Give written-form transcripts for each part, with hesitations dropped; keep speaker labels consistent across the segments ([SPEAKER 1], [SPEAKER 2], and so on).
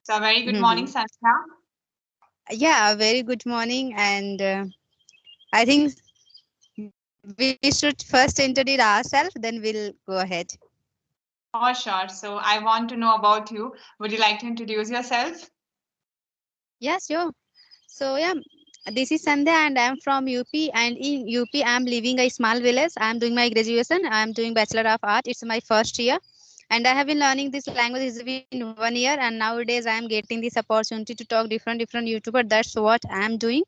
[SPEAKER 1] So, very good morning,
[SPEAKER 2] Mhm.
[SPEAKER 1] Sandhya.
[SPEAKER 2] Yeah, very good morning. And I think we should first introduce ourselves, then we'll go ahead.
[SPEAKER 1] For sure. So, I want to know about you. Would you like to introduce yourself?
[SPEAKER 2] Yeah, sure. So, yeah, this is Sandhya and I'm from UP. And in UP, I'm living a small village. I'm doing my graduation. I'm doing Bachelor of Art. It's my first year. And I have been learning this language. It's been 1 year. And nowadays, I'm getting this opportunity to talk different YouTuber. That's what I'm doing.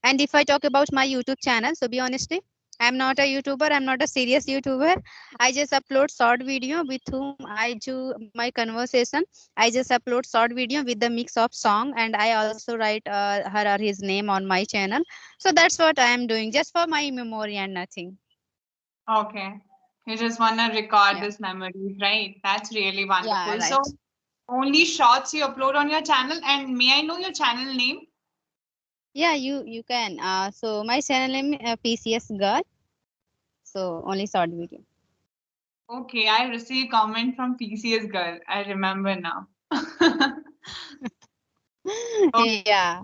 [SPEAKER 2] And if I talk about my YouTube channel, so be honestly, I'm not a YouTuber. I'm not a serious YouTuber. I just upload short video with whom I do my conversation. I just upload short video with the mix of song, and I also write her or his name on my channel. So that's what I am doing, just for my memory and nothing.
[SPEAKER 1] Okay. You just want to record
[SPEAKER 2] Yeah.
[SPEAKER 1] this memories, right? That's really
[SPEAKER 2] Yeah.
[SPEAKER 1] wonderful. So,
[SPEAKER 2] Right.
[SPEAKER 1] only shorts you upload on your channel, and may I know your channel name?
[SPEAKER 2] Yeah. You can. So my channel name PCS Girl. So only short video.
[SPEAKER 1] Okay, I received comment from PCS girl. I remember now. Okay,
[SPEAKER 2] Yeah.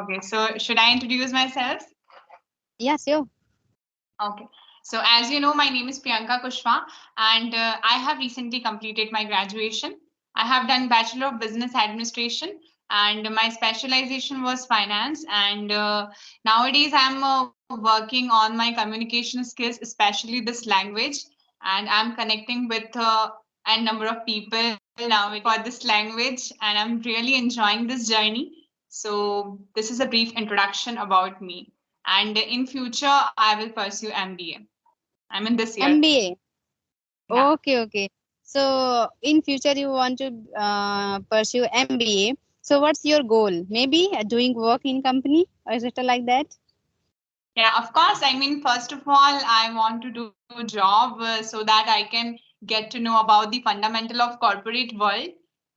[SPEAKER 1] okay, so should I introduce myself?
[SPEAKER 2] Yeah. Sure.
[SPEAKER 1] Okay. So, as you know, my name is Priyanka Kushwa, and I have recently completed my graduation. I have done Bachelor of Business Administration, and my specialization was finance. And nowadays, I'm working on my communication skills, especially this language, and I'm connecting with a number of people nowadays for this language, and I'm really enjoying this journey. So, this is a brief introduction about me. And in future, I will pursue MBA. I'm in this year.
[SPEAKER 2] MBA.
[SPEAKER 1] Yeah.
[SPEAKER 2] Okay, okay. So in future you want to pursue MBA. So what's your goal? Maybe doing work in company, or is it like that?
[SPEAKER 1] Yeah, of course. I mean, first of all, I want to do a job so that I can get to know about the fundamental of corporate world.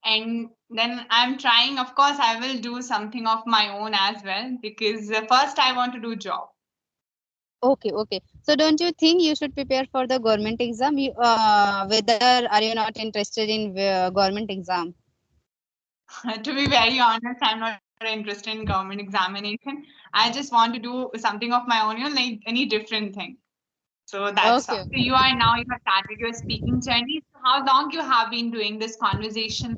[SPEAKER 1] And then I'm trying, of course, I will do something of my own as well because first I want to do job.
[SPEAKER 2] Okay, okay. So don't you think you should prepare for the government exam? Whether are you not interested in government exam?
[SPEAKER 1] To be very honest, I'm not interested in government examination. I just want to do something of my own, like any different thing. So that's all.
[SPEAKER 2] Okay,
[SPEAKER 1] So you are now, you have started your speaking journey. So how long you have been doing this conversation?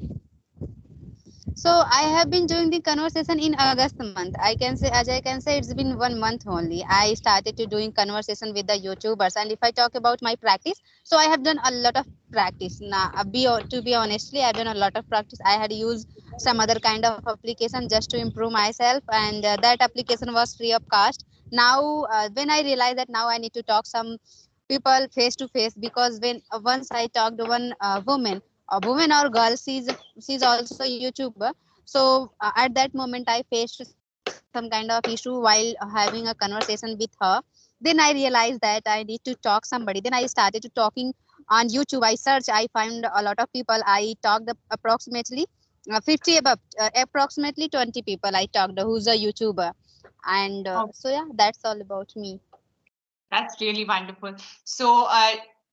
[SPEAKER 2] so I have been doing the conversation in August month. I can say, as I can say, it's been 1 month only. I started to doing conversation with the YouTubers, and if I talk about my practice, so I have done a lot of practice. Now, to be honestly, I've done a lot of practice. I had used some other kind of application just to improve myself, and that application was free of cost. Now, when I realized that now I need to talk some people face to face, because when once I talked to one woman, a woman or girl, she's also a YouTuber. So at that moment I faced some kind of issue while having a conversation with her. Then I realized that I need to talk somebody. Then I started to talking on YouTube. I search, I find a lot of people. I talked approximately 50 above, approximately 20 people I talked who's a YouTuber. And
[SPEAKER 1] Oh,
[SPEAKER 2] so yeah, that's all about me.
[SPEAKER 1] that's really wonderful. So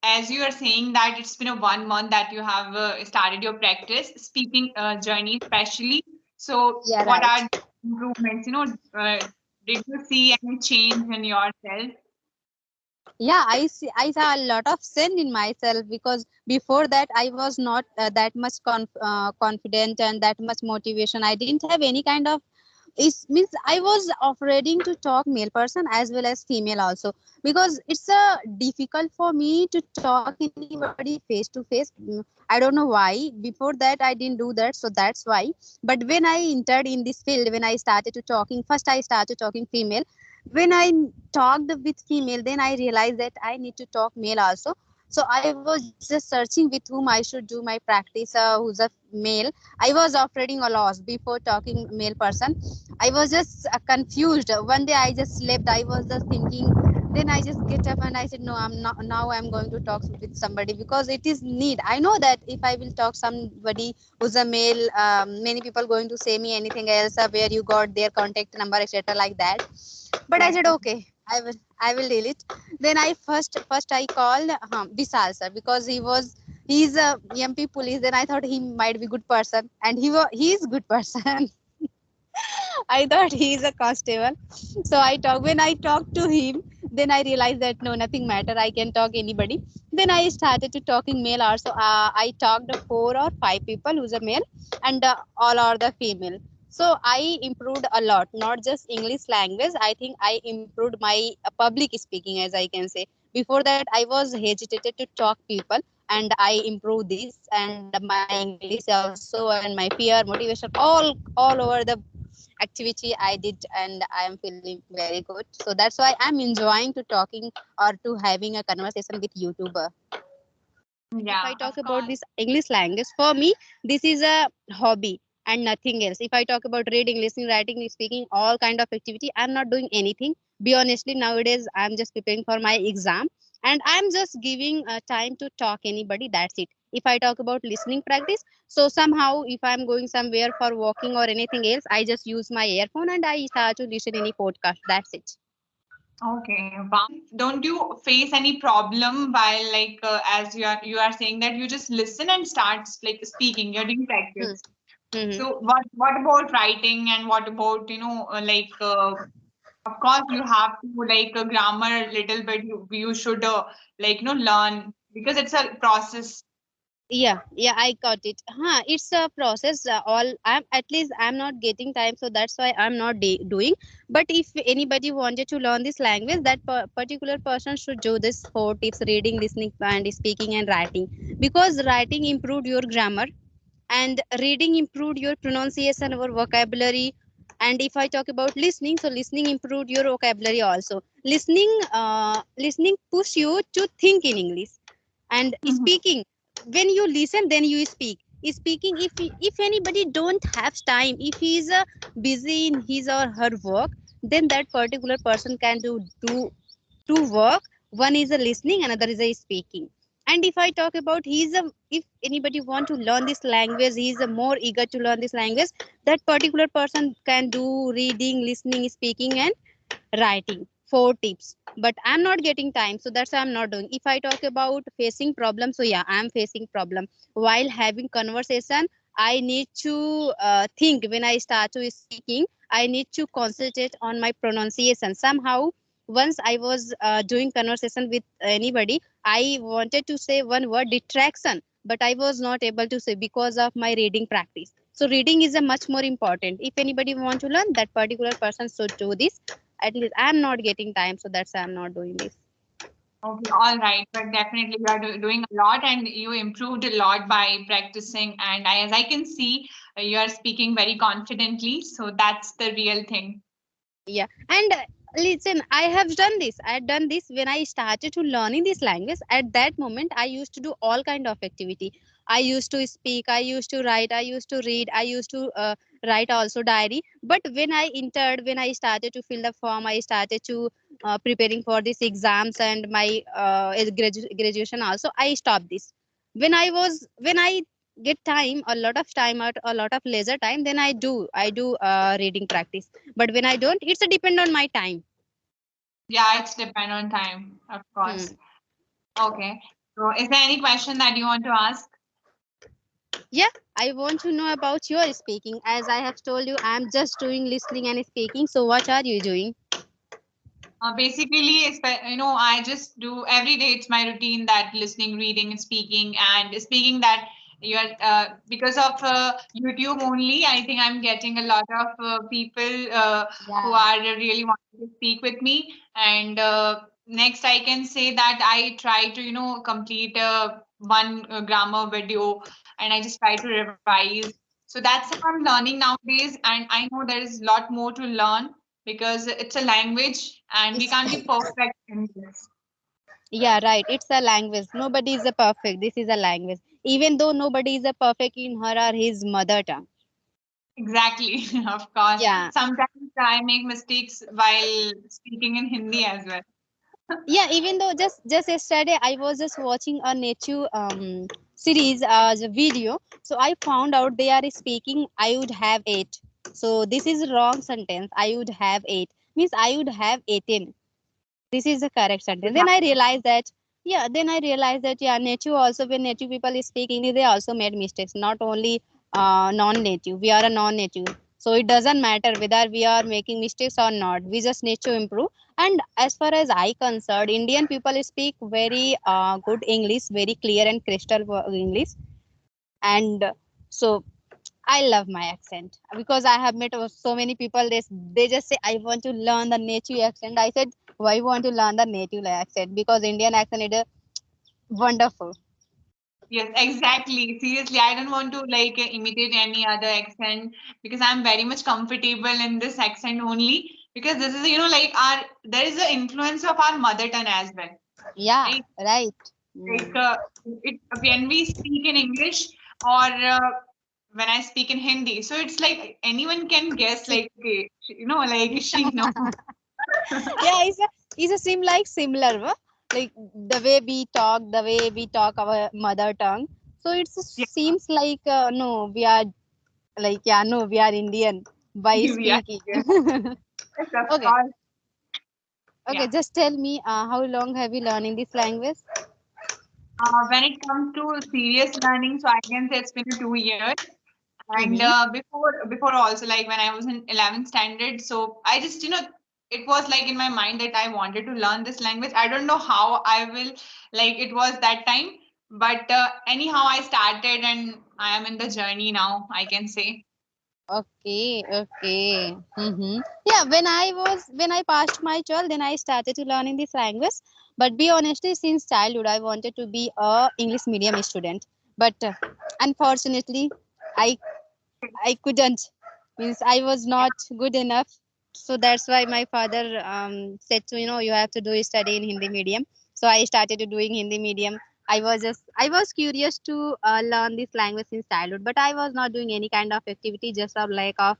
[SPEAKER 1] as you are saying that it's been a 1 month that you have started your practice speaking journey, especially. So
[SPEAKER 2] Yeah,
[SPEAKER 1] what
[SPEAKER 2] right.
[SPEAKER 1] are the improvements? Did you see any change in yourself?
[SPEAKER 2] Yeah, I saw a lot of sin in myself, because before that I was not that much confident and that much motivation. I didn't have any kind of, it means I was afraid to talk male person as well as female also, because it's difficult for me to talk anybody face to face. I don't know why. Before that I didn't do that, so that's why. But when I entered in this field, when I started to talking, first I started talking female. When I talked with female, then I realized that I need to talk male also. So I was just searching with whom I should do my practice, who's a male. I was operating a loss before talking male person. I was just confused. One day I just slept, I was just thinking. Then I just get up and I said, no, I'm not. Now I'm going to talk with somebody, because it is need. I know that if I will talk somebody who's a male, many people going to say me anything else, where you got their contact number, etc., like that. But I said,
[SPEAKER 1] Exactly.
[SPEAKER 2] okay, I will deal it. Then I first I called Vishal sir, because he he's a MP police. Then I thought he might be good person, and he is good person. I thought he is a constable. So when I talked to him, then I realized that no, nothing matter. I can talk anybody. Then I started to talking male also. I talked to 4 or 5 people who's a male, and all are the female. So I improved a lot, not just English language. I think I improved my public speaking, as I can say. Before that, I was hesitated to talk people, and I improved this, and my English also, and my fear, motivation, all over the activity I did, and I am feeling very good. So that's why I'm enjoying to talking or to having a conversation with YouTuber. If I
[SPEAKER 1] Yeah,
[SPEAKER 2] talk
[SPEAKER 1] of
[SPEAKER 2] about
[SPEAKER 1] course.
[SPEAKER 2] this English language, for me, this is a hobby and nothing else. If I talk about reading, listening, writing, speaking, all kind of activity, I'm not doing anything. Be honestly, nowadays I'm just preparing for my exam, and I'm just giving time to talk anybody. That's it. If I talk about listening practice, so somehow if I'm going somewhere for walking or anything else, I just use my earphone and I start to listen any podcast. That's it.
[SPEAKER 1] Okay, wow. Don't you face any problem while like as you are saying that you just listen and start like speaking, you're doing
[SPEAKER 2] Hmm.
[SPEAKER 1] practice.
[SPEAKER 2] Hmm.
[SPEAKER 1] So what about writing and what about like of course you have to like grammar a little bit you should like learn because it's a process.
[SPEAKER 2] Yeah, I got it. It's a process. All I'm at least I'm not getting time, so that's why I'm not doing. But if anybody wanted to learn this language, that particular person should do this 4 tips: reading, listening, and speaking, and writing. Because writing improved your grammar, and reading improved your pronunciation or vocabulary. And if I talk about listening, so listening improved your vocabulary also. Listening push you to think in English. And
[SPEAKER 1] Mhm.
[SPEAKER 2] speaking, when you listen then you speak. Speaking, if anybody don't have time, if he is busy in his or her work, then that particular person can do two work. One is a listening, another is a speaking. And if I talk about if anybody want to learn this language, he is a more eager to learn this language, that particular person can do reading, listening, speaking, and writing. 4 tips, but I'm not getting time, so that's why I'm not doing. If I talk about facing problem, so yeah, I'm facing problem while having conversation. I need to think. When I start to speaking, I need to concentrate on my pronunciation. Somehow once I was doing conversation with anybody, I wanted to say one word distraction, but I was not able to say because of my reading practice. So reading is a much more important. If anybody want to learn, that particular person should do this. At least I'm not getting time, so that's why I'm not doing this.
[SPEAKER 1] Okay, all right, but definitely you are doing a lot and you improved a lot by practicing. And as I can see, you are speaking very confidently. So that's the real thing.
[SPEAKER 2] Yeah, and listen, I have done this. I had done this when I started to learning this language. At that moment, I used to do all kind of activity. I used to speak, I used to write, I used to read, I used to write also diary. But when I started to fill the form, I started to preparing for these exams and my graduation also, I stopped this. When I get time, a lot of time out, a lot of leisure time, then I do reading practice. But when I don't, it's a depend on my time.
[SPEAKER 1] Yeah, it's depend on time, of course.
[SPEAKER 2] Hmm.
[SPEAKER 1] Okay. So is there any question that you want to ask?
[SPEAKER 2] Yeah, I want to know about your speaking. As I have told you, I'm just doing listening and speaking. So what are you doing?
[SPEAKER 1] Basically, I just do every day. It's my routine that listening, reading, speaking, and speaking that you are because of YouTube only. I think I'm getting a lot of people who
[SPEAKER 2] Yeah.
[SPEAKER 1] are really wanting to speak with me. And next, I can say that I try to complete one grammar video, and I just try to revise. So that's how I'm learning nowadays, and I know there is a lot more to learn because it's a language and we
[SPEAKER 2] It's,
[SPEAKER 1] can't be perfect in this.
[SPEAKER 2] yeah, right. It's a language. Nobody is a perfect. This is a language. Even though nobody is a perfect in her or his mother tongue.
[SPEAKER 1] Exactly, of course.
[SPEAKER 2] Yeah.
[SPEAKER 1] Sometimes I make mistakes while speaking in Hindi as well.
[SPEAKER 2] Yeah, even though just yesterday I was just watching a nature series as a video, so I found out they are speaking I would have 8. So this is wrong sentence. I would have 8 means I would have 18. This is the correct sentence. Then I realized that Yeah, then I realized that yeah, native also, when native people speak English, they also made mistakes. Not only non-native, we are a non-native, so it doesn't matter whether we are making mistakes or not. We just need to improve. And as far as I concerned, Indian people speak very good English, very clear and crystal English, and so I love my accent because I have met so many people. They just say I want to learn the native accent. I said why you want to learn the native accent? Because Indian accent is wonderful.
[SPEAKER 1] Yes, exactly. Seriously, I don't want to like imitate any other accent because I'm very much comfortable in this accent only because this is, like our there is the influence of our mother tongue as well,
[SPEAKER 2] Yeah,
[SPEAKER 1] right?
[SPEAKER 2] right.
[SPEAKER 1] Like
[SPEAKER 2] Mm.
[SPEAKER 1] when we speak in English or when I speak in Hindi, so it's like anyone can guess,
[SPEAKER 2] See,
[SPEAKER 1] like okay, like she knows.
[SPEAKER 2] yeah, it's a seem like similar, like the way we talk our mother tongue. So it
[SPEAKER 1] Yeah,
[SPEAKER 2] seems like no, we are like yeah, no, we are Indian by
[SPEAKER 1] we are
[SPEAKER 2] speaking.
[SPEAKER 1] here. Yes, of
[SPEAKER 2] Okay,
[SPEAKER 1] course.
[SPEAKER 2] okay.
[SPEAKER 1] Yeah.
[SPEAKER 2] Just tell me, how long have you learning this language?
[SPEAKER 1] When it comes to serious learning, so I can say it's been 2 years. And
[SPEAKER 2] Mm-hmm.
[SPEAKER 1] before also, like when I was in 11th standard, so I just, it was like in my mind that I wanted to learn this language. I don't know how I will, like it was that time, but anyhow, I started and I am in the journey now, I can say.
[SPEAKER 2] Okay, okay. Mm-hmm. Yeah, when I passed my 12, then I started to learning this language. But be honestly, since childhood, I wanted to be a English medium student. But unfortunately, I I couldn't. Means I was
[SPEAKER 1] Yeah,
[SPEAKER 2] not good enough. So that's why my father said to you have to do study in Hindi medium. So I started to doing Hindi medium. I was curious to learn this language since childhood, but I was not doing any kind of activity, just a lack of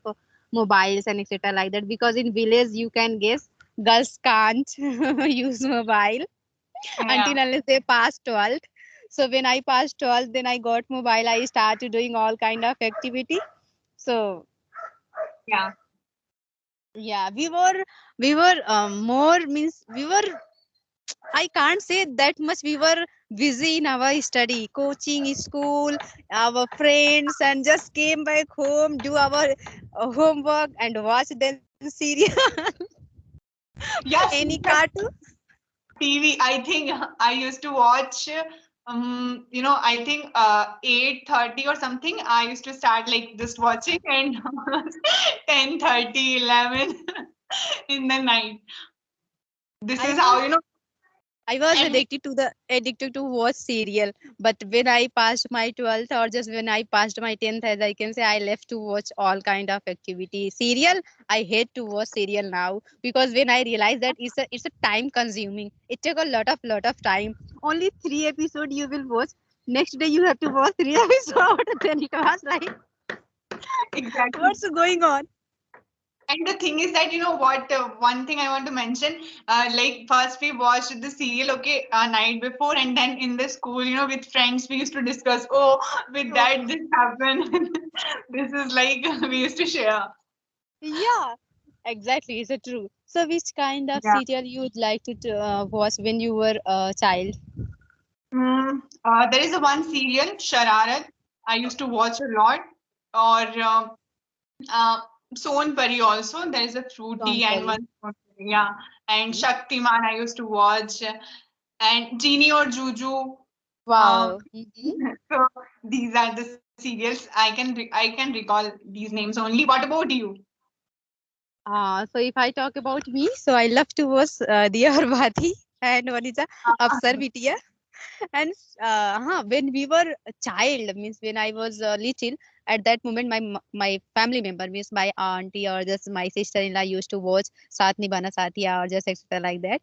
[SPEAKER 2] mobiles and etc. like that. Because in village you can guess girls can't use mobile
[SPEAKER 1] yeah,
[SPEAKER 2] until unless they pass 12th. So when I passed 12th, then I got mobile. I started doing all kind of activity. So
[SPEAKER 1] yeah.
[SPEAKER 2] yeah, we were more means we were. I can't say that much. We were busy in our study, coaching, school, our friends, and just came back home, do our homework, and watch then serial,
[SPEAKER 1] Yes,
[SPEAKER 2] any cartoon.
[SPEAKER 1] TV. I think I used to watch. I think 8:30 or something. I used to start like just watching, and 10:30, 11 in the night. This
[SPEAKER 2] I
[SPEAKER 1] is how
[SPEAKER 2] was I was
[SPEAKER 1] and
[SPEAKER 2] addicted to watch serial, but when I passed my 12th or just when I passed my 10th, as I can say, I left to watch all kind of activity. Serial, I hate to watch serial now because when I realized that it's a time consuming. It take a lot of time. Only 3 episode you will watch. Next day you have to watch 3 episode. Then it was like,
[SPEAKER 1] exactly.
[SPEAKER 2] what's going on?
[SPEAKER 1] And the thing is that what one thing I want to mention, like first we watched the serial, okay, night before, and then in the school, with friends we used to discuss. Oh, with that this happened. This is like we used to share.
[SPEAKER 2] Yeah, exactly. Is it true? So, which kind of
[SPEAKER 1] Yeah.
[SPEAKER 2] serial you would like to watch when you were a child?
[SPEAKER 1] There is a one serial, Shararat. I used to watch a lot. Or uh, Sonpari also. There is a Fruity and
[SPEAKER 2] Sonpari.
[SPEAKER 1] one. Yeah. And
[SPEAKER 2] Mhm.
[SPEAKER 1] Shaktiman I used to watch. And Genie or Juju. Um,
[SPEAKER 2] Wow. Mhm.
[SPEAKER 1] so these are the serials I can recall these names only. What about you?
[SPEAKER 2] So if I talk about me, so I love to watch Diya Aur Bati and what is the Apsar Bitiya. And when we were a child, means when I was little, at that moment, my family member, means my auntie or just my sister-in-law used to watch Saath Nibhana Sathiya or just etc. like that.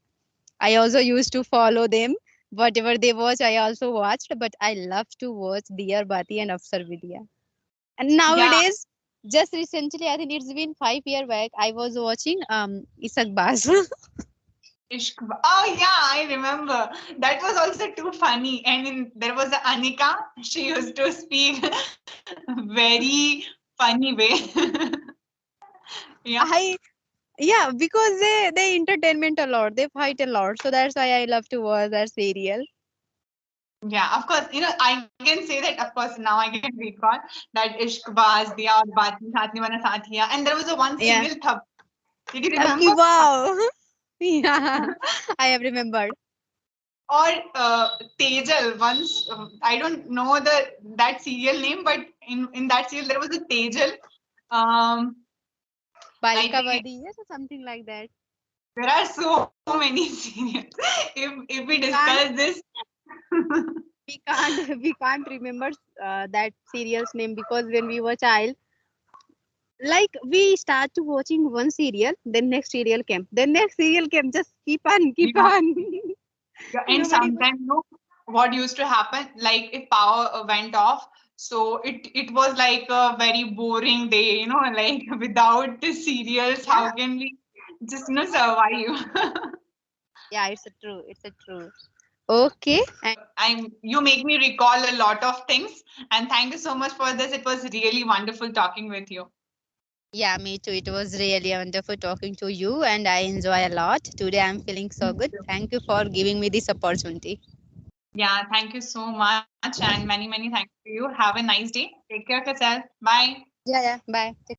[SPEAKER 2] I also used to follow them. Whatever they watch, I also watched. But I love to watch Diyar Bati and Afsar Vidya. And
[SPEAKER 1] Yeah.
[SPEAKER 2] nowadays, just recently, I think it's been 5 years back, I was watching Isak Baz.
[SPEAKER 1] Oh yeah, I remember. That was also too funny. And there was a Anika. She used to speak very funny way. Yeah.
[SPEAKER 2] I Yeah, because they entertainment a lot. They fight a lot. So that's why I love to watch that serial.
[SPEAKER 1] Yeah, of course. I can say that, of course, now I can recall that Ishq Baaz Diya aur Baati Saathi Bana Saathiya. And there was a one
[SPEAKER 2] Yeah.
[SPEAKER 1] serial Thap. Did you remember?
[SPEAKER 2] Wow. Yeah, I have remembered.
[SPEAKER 1] Or Tejal. Once I don't know that serial name, but in that serial there was a Tejal. Um, I
[SPEAKER 2] Balika
[SPEAKER 1] think
[SPEAKER 2] Vadi, yes, or something like that.
[SPEAKER 1] there are so many serials. If we
[SPEAKER 2] We
[SPEAKER 1] discuss
[SPEAKER 2] can't
[SPEAKER 1] this,
[SPEAKER 2] we can't we can't remember that serial's name because when we were child, like we start to watching one serial, then next serial came, then next serial came, just keep
[SPEAKER 1] yeah,
[SPEAKER 2] on.
[SPEAKER 1] yeah, and
[SPEAKER 2] Nobody was.
[SPEAKER 1] sometimes what used to happen, like if power went off, so it was like a very boring day. Like without the serials, how
[SPEAKER 2] Yeah,
[SPEAKER 1] can we just survive?
[SPEAKER 2] yeah, it's a true, it's a true. Okay.
[SPEAKER 1] You make me recall a lot of things, and thank you so much for this. It was really wonderful talking with you.
[SPEAKER 2] Yeah, me too. It was really wonderful talking to you, and I enjoy a lot. Today I'm feeling so good. Thank you for giving me this opportunity.
[SPEAKER 1] Yeah, thank you so much, and many thanks to you. Have a nice day. Take care of yourself. Bye.
[SPEAKER 2] Yeah, yeah. Bye. Take care.